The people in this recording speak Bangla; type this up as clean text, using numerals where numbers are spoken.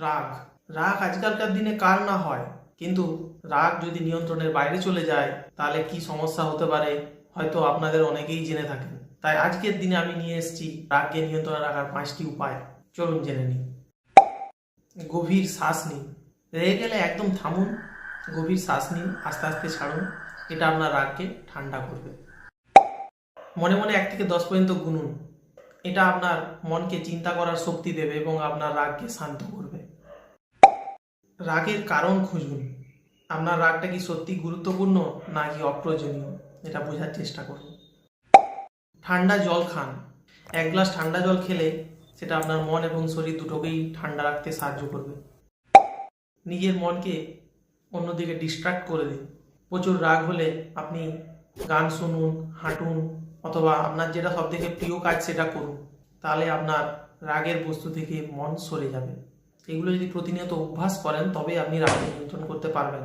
রাগ রাগ আজকালকার দিনে কার না হয়, কিন্তু রাগ যদি নিয়ন্ত্রণের বাইরে চলে যায় তাহলে কি সমস্যা হতে পারে হয়তো আপনাদের অনেকেই জেনে থাকেন। তাই আজকের দিনে আমি নিয়ে এসেছি রাগকে নিয়ন্ত্রণে রাখার 5টি উপায়। চলুন জেনে নিই। গভীর শ্বাস নিন। রেগে গেলে একদম থামুন, গভীর শ্বাস নিন, আস্তে আস্তে ছাড়ুন। এটা আপনার রাগকে ঠান্ডা করবে। মনে মনে 1 থেকে 10 পর্যন্ত গুনুন। এটা আপনার মনকে চিন্তা করার শক্তি দেবে এবং আপনার রাগকে শান্ত করবে। রাগের কারণ খুঁজুন। আপনার রাগটা কি সত্যি গুরুত্বপূর্ণ নাকি অপ্রয়োজনীয়, এটা বোঝার চেষ্টা করুন। ঠান্ডা জল খান। 1 গ্লাস ঠান্ডা জল খেলে সেটা আপনার মন এবং শরীর দুটোকেই ঠান্ডা রাখতে সাহায্য করবে। নিজের মনকে অন্যদিকে ডিস্ট্র্যাক্ট করে দিন। প্রচুর রাগ হলে আপনি গান শুনুন, হাঁটুন, অথবা আপনার যেটা সবথেকে প্রিয় কাজ সেটা করুন। তাহলে আপনার রাগের বস্তু থেকে মন সরে যাবে। এগুলো যদি প্রতিনিয়ত অভ্যাস করেন তবে আপনি রাগ নিয়ন্ত্রণ করতে পারবেন।